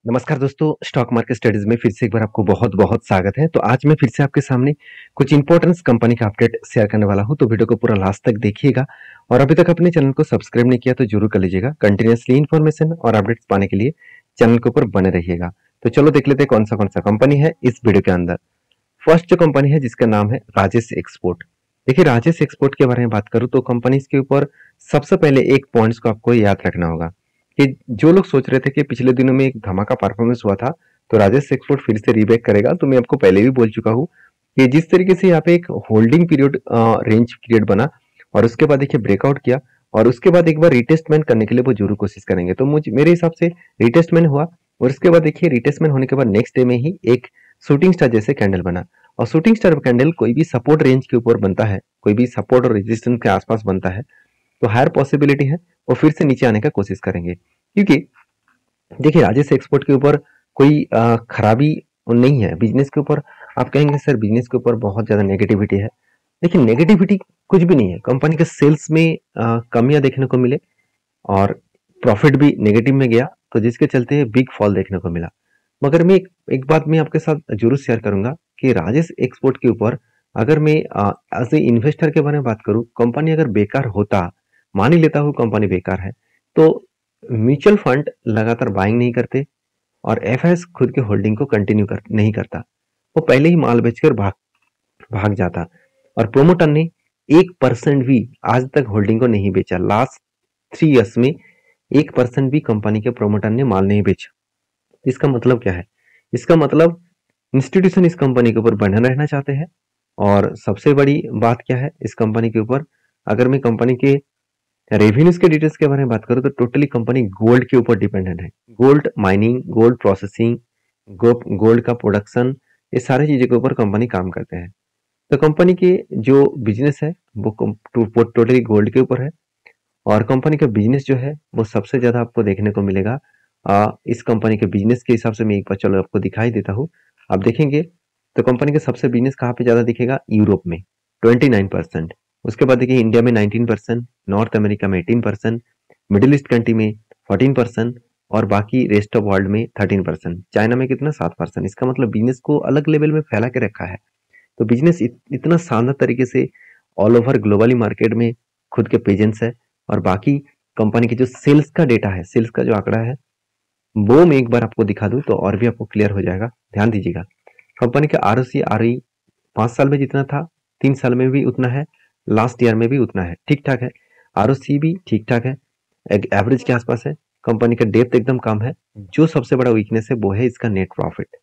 नमस्कार दोस्तों, stock market studies में फिर से एक बार आपको बहुत-बहुत स्वागत है। तो आज मैं फिर से आपके सामने कुछ इंपॉर्टेंस कंपनी का अपडेट शेयर करने वाला हूं, तो वीडियो को पूरा लास्ट तक देखिएगा और अभी तक अपने चैनल को सब्सक्राइब नहीं किया तो जरूर कर लीजिएगा। कंटिन्यूअसली इन्फॉर्मेशन और अपडेट्स पाने के लिए चैनल के ऊपर बने रहिएगा। तो चलो देख लेते हैं कौन सा कंपनी है इस वीडियो के अंदर। फर्स्ट जो कंपनी है जिसका नाम है राजेश एक्सपोर्ट। देखिए राजेश एक्सपोर्ट के बारे में बात करूं तो कंपनी के ऊपर सबसे पहले एक पॉइंट्स को आपको याद रखना होगा कि जो लोग सोच रहे थे कि पिछले दिनों में एक धमाका परफॉर्मेंस हुआ था तो राजेश एक्सपोर्ट फिर से रीबैक करेगा, तो मैं आपको पहले भी बोल चुका हूँ कि जिस तरीके से यहाँ पे एक होल्डिंग पीरियड रेंज पीरियड बना और उसके बाद देखिए ब्रेकआउट किया और उसके बाद एक बार रिटेस्टमेंट करने के लिए वो जरूर कोशिश करेंगे। तो मुझे मेरे हिसाब से रिटेस्टमेंट हुआ और उसके बाद देखिए रिटेस्टमेंट होने के बाद नेक्स्ट डे में ही एक शूटिंग स्टार जैसे कैंडल बना और शूटिंग स्टार कैंडल कोई भी सपोर्ट रेंज के ऊपर बनता है, कोई भी सपोर्ट और रेजिस्टेंस के आसपास बनता है तो हायर पॉसिबिलिटी है वो फिर से नीचे आने का कोशिश करेंगे। क्योंकि देखिए राजेश एक्सपोर्ट के ऊपर कोई खराबी नहीं है बिजनेस के ऊपर। आप कहेंगे सर बिजनेस के ऊपर बहुत ज्यादा नेगेटिविटी है, लेकिन नेगेटिविटी कुछ भी नहीं है। कंपनी के सेल्स में कमियां देखने को मिले और प्रॉफिट भी नेगेटिव में गया, तो जिसके चलते बिग फॉल देखने को मिला। मगर मैं एक बात मैं आपके साथ जरूर शेयर करूंगा कि राजेश एक्सपोर्ट के ऊपर अगर मैं एज ए इन्वेस्टर के बारे में बात करूं, कंपनी अगर बेकार होता, मान ही लेता हूं कंपनी बेकार है, तो म्यूचुअल फंड लगातार बाइंग नहीं करते और एफएस खुद के होल्डिंग को कंटिन्यू नहीं करता। वो पहले ही माल बेचकर भाग भाग जाता और प्रोमोटर ने 1% भी आज तक होल्डिंग को नहीं बेचा। लास्ट 3 इयर्स में 1% भी कंपनी के प्रोमोटर ने माल नहीं बेचा। इसका मतलब क्या है? इसका मतलब इंस्टीट्यूशन इस कंपनी के ऊपर बने रहना चाहते हैं। और सबसे बड़ी बात क्या है इस कंपनी के ऊपर, अगर मैं कंपनी के रेवेन्यूज के डिटेल्स के बारे में बात करूं तो टोटली कंपनी गोल्ड के ऊपर डिपेंडेंट है। Gold mining, gold processing, gold का प्रोडक्शन, ये सारी चीजों के ऊपर कंपनी काम करते हैं। तो कंपनी के जो बिजनेस है वो टोटली गोल्ड के ऊपर है और कंपनी का बिजनेस जो है वो सबसे ज्यादा आपको देखने को मिलेगा। इस कंपनी के बिजनेस के हिसाब से मैं एक बार चलो आपको दिखाई देता हूँ। आप देखेंगे तो कंपनी का सबसे बिजनेस कहाँ पे ज्यादा दिखेगा? यूरोप में 29%, उसके बाद देखिए इंडिया में 19%, नॉर्थ अमेरिका में 18%, मिडिल ईस्ट कंट्री में 14% और बाकी रेस्ट ऑफ वर्ल्ड में 13%, चाइना में कितना 7%। इसका मतलब बिजनेस को अलग लेवल में फैला के रखा है। तो बिजनेस इतना शानदार तरीके से ऑल ओवर ग्लोबली मार्केट में खुद के प्रेजेंस है। और बाकी कंपनी के जो सेल्स का डेटा है, सेल्स का जो आंकड़ा है वो मैं एक बार आपको दिखा दूं तो और भी आपको क्लियर हो जाएगा। ध्यान दीजिएगा, कंपनी का आरओसी आरओई 5 साल में जितना था 3 साल में भी उतना है, लास्ट ईयर में भी उतना है, ठीक ठाक है। आरओसी भी ठीक ठाक है, एक एवरेज के आसपास है। कंपनी का डेप्थ एकदम कम है। जो सबसे बड़ा वीकनेस है वो है इसका नेट प्रॉफिट।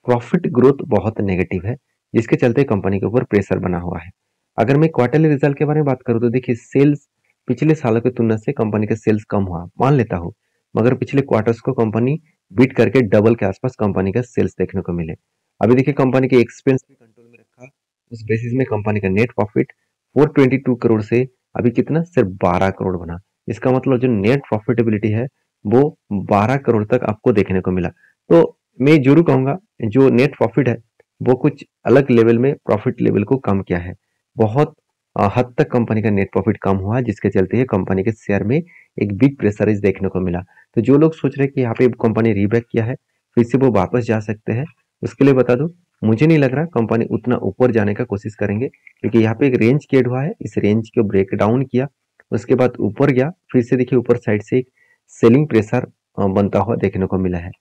प्रॉफिट ग्रोथ बहुत नेगेटिव है, जिसके चलते कंपनी के ऊपर प्रेशर बना हुआ है। अगर मैं क्वार्टरली रिजल्ट के बारे में बात करूं तो देखिए सेल्स पिछले सालों की तुलना से कंपनी का सेल्स कम हुआ मान लेता हूं, मगर पिछले क्वार्टर्स को कंपनी बीट करके डबल के आसपास कंपनी का सेल्स देखने को मिले। अभी देखिए कंपनी के एक्सपेंस भी कंट्रोल में रखा, उस बेसिस में कंपनी का नेट प्रॉफिट 422 करोड़ से अभी कितना सिर्फ 12 करोड़ बना। इसका मतलब जो नेट प्रॉफिटेबिलिटी है वो 12 करोड़ तक आपको देखने को मिला। तो मैं जरूर कहूंगा जो नेट प्रॉफिट है वो कुछ अलग लेवल में प्रॉफिट लेवल को कम किया है। बहुत हद तक कंपनी का नेट प्रॉफिट कम हुआ, जिसके चलते ही कंपनी के शेयर में एक बिग प्रेशराइज देखने को मिला। तो जो लोग सोच रहे हैं कि यहाँ पे कंपनी रीबैक किया है फिर से वो वापस जा सकते हैं, उसके लिए बता दूं मुझे नहीं लग रहा कंपनी उतना ऊपर जाने का कोशिश करेंगे, क्योंकि यहाँ पे एक रेंज क्रिएट हुआ है, इस रेंज को ब्रेक डाउन किया, उसके बाद ऊपर गया, फिर से देखिए ऊपर साइड से एक सेलिंग प्रेशर बनता हुआ देखने को मिला है।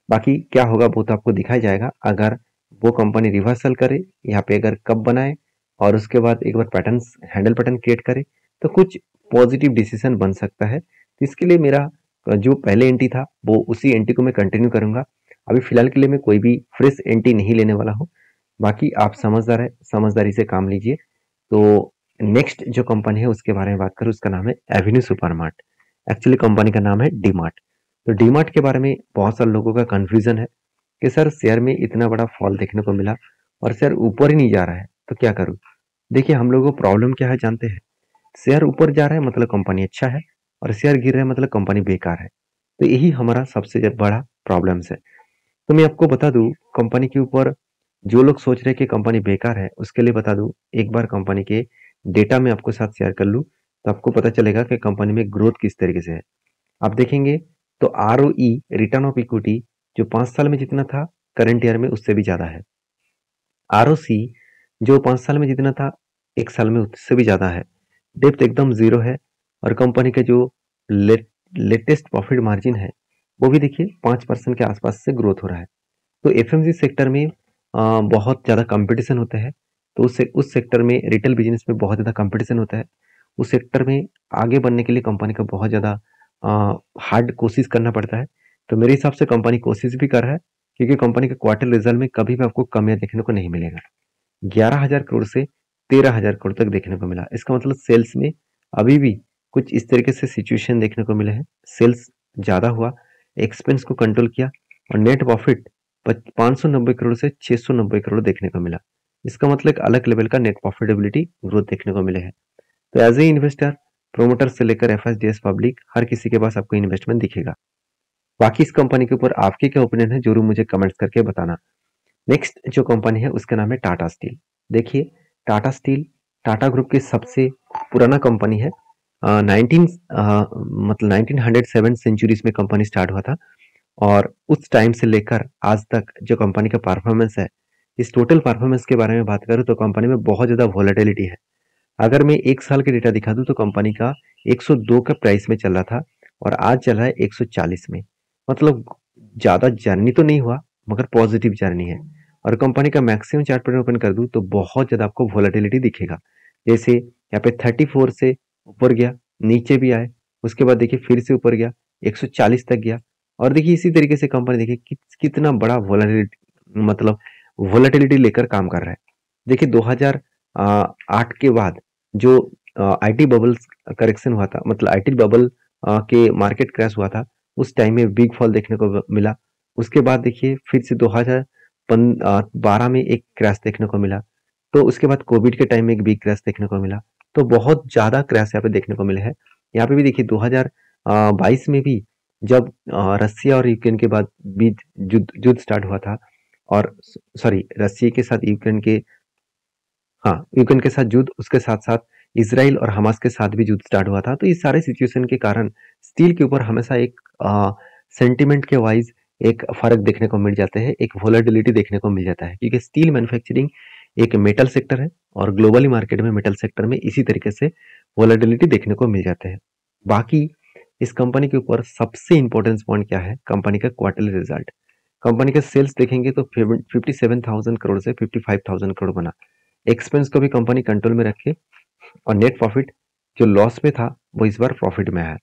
बाकी क्या होगा वो तो आपको दिखाई जाएगा। अगर वो कंपनी रिवर्सल करे यहाँ पे, अगर कब बनाए और उसके बाद एक बार पैटर्न हैंडल पैटर्न क्रिएट करे तो कुछ पॉजिटिव डिसीजन बन सकता है। तो इसके लिए मेरा जो पहले एंट्री था वो उसी एंट्री को मैं कंटिन्यू करूंगा। अभी फिलहाल के लिए मैं कोई भी फ्रेश एंट्री नहीं लेने वाला हूँ। बाकी आप समझदार है, समझदारी से काम लीजिए। तो नेक्स्ट जो कंपनी है उसके बारे में बात करूँ, उसका नाम है एवेन्यू सुपरमार्ट। एक्चुअली कंपनी का नाम है डीमार्ट। तो डीमार्ट के बारे में बहुत सारे लोगों का कंफ्यूजन है कि सर शेयर में इतना बड़ा फॉल देखने को मिला और शेयर ऊपर ही नहीं जा रहा है तो क्या करूं। देखिए हम लोगों को प्रॉब्लम क्या है जानते हैं? शेयर ऊपर जा रहा है मतलब कंपनी अच्छा है और शेयर गिर रहा है मतलब कंपनी बेकार है। तो यही हमारा सबसे बड़ा प्रॉब्लम है। तो मैं आपको बता दूं कंपनी के ऊपर जो लोग सोच रहे हैं कि कंपनी बेकार है उसके लिए बता दूं, एक बार कंपनी के डेटा में आपको साथ शेयर कर लूं तो आपको पता चलेगा कि कंपनी में ग्रोथ किस तरीके से है। आप देखेंगे तो आरओई रिटर्न ऑफ इक्विटी जो 5 साल में जितना था करंट ईयर में उससे भी ज़्यादा है। आरओसी जो 5 साल में जितना था 1 साल में उससे भी ज़्यादा है। डेप्थ एकदम ज़ीरो है और कंपनी का जो लेटेस्ट प्रॉफिट मार्जिन है वो भी देखिए 5% के आसपास से ग्रोथ हो रहा है। तो एफएमजी सेक्टर में बहुत ज़्यादा कंपटीशन होता है। तो उस सेक्टर में रिटेल बिजनेस में बहुत ज़्यादा कंपटीशन होता है। उस सेक्टर में आगे बढ़ने के लिए कंपनी का बहुत ज़्यादा हार्ड कोशिश करना पड़ता है। तो मेरे हिसाब से कंपनी कोशिश भी कर रहा है, क्योंकि कंपनी के क्वार्टर रिजल्ट में कभी भी आपको कमियां देखने को नहीं मिलेगा। 11,000 करोड़ से 13,000 करोड़ तक देखने को मिला। इसका मतलब सेल्स में अभी भी कुछ इस तरीके से सिचुएशन देखने को मिले हैं। सेल्स ज़्यादा हुआ, एक्सपेंस को कंट्रोल किया और नेट प्रॉफिट 590 करोड़ से 690 करोड़ देखने को मिला। इसका मतलब एक अलग लेवल का नेट प्रॉफिटेबिलिटी ग्रोथ देखने को मिले है। तो एज ए इन्वेस्टर, प्रोमोटर से लेकर एफएसडीएस पब्लिक, हर किसी के पास आपको इन्वेस्टमेंट दिखेगा। बाकी इस कंपनी के ऊपर आपके क्या ओपिनियन है, जरूर मुझे कमेंट्स करके बताना। नेक्स्ट जो कंपनी है उसका नाम है टाटा स्टील। देखिए, टाटा स्टील टाटा ग्रुप की सबसे पुराना कंपनी है। 1907 सेंचुरीज में कंपनी स्टार्ट हुआ था और उस टाइम से लेकर आज तक जो कंपनी का परफॉर्मेंस है, इस टोटल परफॉर्मेंस के बारे में बात करूं तो कंपनी में बहुत ज़्यादा वॉलेटिलिटी है। अगर मैं 1 साल के डेटा दिखा दूं तो कंपनी का 102 का प्राइस में चल रहा था और आज चल रहा है 140 में। मतलब ज़्यादा जर्नी तो नहीं हुआ मगर पॉजिटिव जर्नी है। और कंपनी का मैक्सिमम चार्ट पैटर्न ओपन कर दूं तो बहुत ज़्यादा आपको वॉलेटिलिटी दिखेगा। जैसे यहाँ पे 34 से ऊपर गया, नीचे भी आए, उसके बाद देखिए फिर से ऊपर गया, 140 तक गया और देखिए इसी तरीके से कंपनी देखिए कितना बड़ा वॉलेटिलिटी, मतलब वॉलेटिलिटी लेकर काम कर रहा है। देखिए 2008 के बाद जो आईटी बबल्स करेक्शन हुआ था, मतलब आईटी बबल के मार्केट क्रैश हुआ था, उस टाइम में बिग फॉल देखने को मिला। उसके बाद देखिए फिर से 2012 में एक क्रैश देखने को मिला। तो उसके बाद कोविड के टाइम में एक बिग क्रैश देखने को मिला। तो बहुत ज़्यादा क्रैश यहाँ पे देखने को मिले हैं। यहाँ पे भी देखिए 2022 में भी जब रसिया और यूक्रेन के बाद बीच युद्ध स्टार्ट हुआ था, और सॉरी रसिया के साथ यूक्रेन के, हाँ यूक्रेन के साथ युद्ध, उसके साथ साथ इसराइल और हमास के साथ भी युद्ध स्टार्ट हुआ था। तो इस सारे सिचुएशन के कारण स्टील के ऊपर हमेशा एक सेंटिमेंट के वाइज एक फर्क देखने को मिल जाते हैं, एक वोलेटिलिटी देखने को मिल जाता है, क्योंकि स्टील मैन्युफैक्चरिंग एक मेटल सेक्टर है और ग्लोबली मार्केट में मेटल सेक्टर में इसी तरीके से वोलेटिलिटी देखने को मिल जाते हैं। बाकी इस कंपनी के ऊपर सबसे इंपॉर्टेंट पॉइंट क्या है, कंपनी का क्वार्टरली रिजल्ट। कंपनी का सेल्स देखेंगे तो 57,000 करोड़ से 55,000 करोड़ बना। एक्सपेंस को भी कंपनी कंट्रोल में रखे और नेट प्रॉफिट जो लॉस में था वो इस बार प्रॉफिट में आया।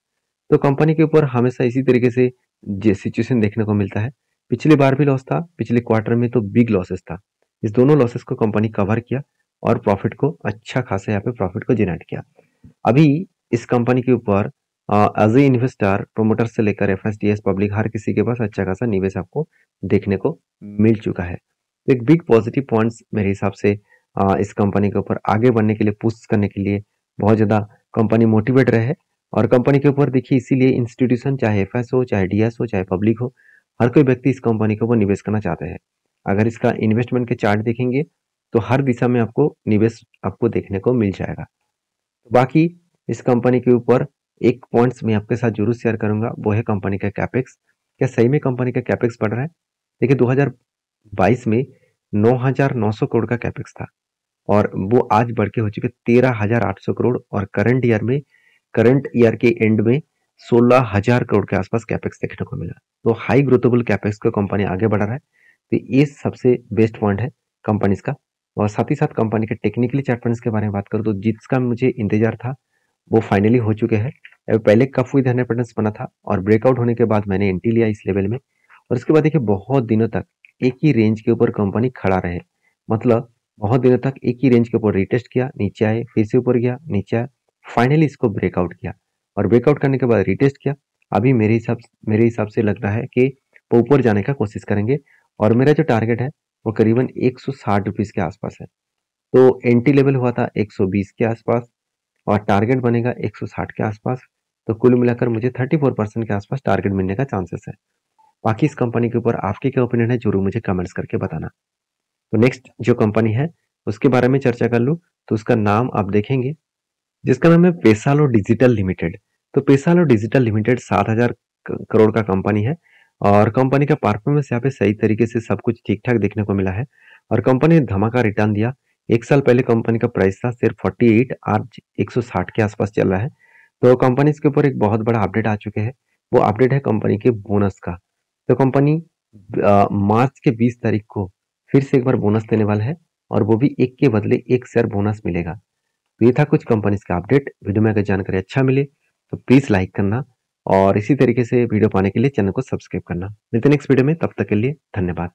तो कंपनी के ऊपर हमेशा इसी तरीके से सिचुएशन देखने को मिलता है। पिछली बार भी लॉस था, पिछले क्वार्टर में तो बिग लॉसेस था। इस दोनों लॉसेस को कंपनी कवर किया और प्रॉफिट को अच्छा खासा यहाँ पे प्रॉफिट को जनरेट किया। अभी इस कंपनी के ऊपर एज ए इन्वेस्टर, प्रोमोटर से लेकर एफएसडीएस पब्लिक, हर किसी के पास अच्छा खासा निवेश आपको देखने को मिल चुका है। तो एक बिग पॉजिटिव पॉइंट्स मेरे हिसाब से इस कंपनी के ऊपर आगे बढ़ने के लिए, पुश करने के लिए बहुत ज़्यादा कंपनी मोटिवेट रहे है। और कंपनी के ऊपर देखिए इसीलिए इंस्टीट्यूशन, चाहे एफएस हो, चाहे डीएस हो, चाहे पब्लिक हो, हर कोई व्यक्ति इस कंपनी के ऊपर निवेश करना चाहते हैं। अगर इसका इन्वेस्टमेंट के चार्ट देखेंगे तो हर दिशा में आपको निवेश आपको देखने को मिल जाएगा। तो बाकी इस कंपनी के ऊपर एक पॉइंट्स मैं आपके साथ जरूर शेयर करूंगा, वो है कंपनी का कैपेक्स। क्या सही में कंपनी का कैपेक्स बढ़ रहा है? देखिए 2022 में 9,900 करोड़ का कैपेक्स था और वो आज बढ़ के हो चुके 13,800 करोड़ और करंट ईयर के एंड में 16,000 करोड़ के आसपास कैपेक्स देखने को मिला। तो हाई ग्रोथेबल कैपेक्स को कंपनी आगे बढ़ा रहा है। तो ये सबसे बेस्ट पॉइंट है कंपनीज का। और साथ ही साथ कंपनी के टेक्निकली चार्ट पैटर्न्स के बारे में बात करूँ तो जिसका मुझे इंतजार था वो फाइनली हो चुके हैं। पहले कफ विद हंड्रेड पैटर्न्स बना था और ब्रेकआउट होने के बाद मैंने एंट्री लिया इस लेवल में, और उसके बाद देखिए बहुत दिनों तक एक ही रेंज के ऊपर कंपनी खड़ा रहे। मतलब बहुत दिनों तक एक ही रेंज के ऊपर रिटेस्ट किया, नीचे आए, फिर से ऊपर गया, नीचे आया, फाइनली इसको ब्रेकआउट किया और ब्रेकआउट करने के बाद रिटेस्ट किया। अभी मेरे हिसाब से लग रहा है कि वो ऊपर जाने का कोशिश करेंगे और मेरा जो टारगेट है वो करीबन 160 रुपीज के आसपास है। तो एंट्री लेवल हुआ था 120 के आसपास और टारगेट बनेगा 160 के आसपास। तो कुल मिलाकर मुझे 34% के आसपास टारगेट मिलने का चांसेस है। बाकी इस कंपनी के ऊपर आपके क्या ओपिनियन है, जरूर मुझे कमेंट्स करके बताना। तो नेक्स्ट जो कंपनी है उसके बारे में चर्चा कर लूँ तो उसका नाम आप देखेंगे, जिसका नाम है पेसालो डिजिटल लिमिटेड। तो पेसालो डिजिटल लिमिटेड 7,000 करोड़ का कंपनी है और कंपनी का परफॉर्मेंस यहाँ पे सही तरीके से सब कुछ ठीक-ठाक देखने को मिला है और कंपनी ने धमाका रिटर्न दिया। 1 साल पहले कंपनी का प्राइस था सिर्फ 48, आज 160 के आसपास चल रहा है। तो कंपनी इसके ऊपर एक बहुत बड़ा अपडेट आ चुके हैं। वो अपडेट है कंपनी के बोनस का। तो कंपनी मार्च के 20 तारीख को फिर से एक बार बोनस देने वाला है और वो भी 1 के बदले 1 शेयर बोनस मिलेगा। तो ये था कुछ कंपनीज का अपडेट। वीडियो में अगर जानकारी अच्छा मिले तो प्लीज़ लाइक करना और इसी तरीके से वीडियो पाने के लिए चैनल को सब्सक्राइब करना। मिलते हैं नेक्स्ट वीडियो में, तब तक के लिए धन्यवाद।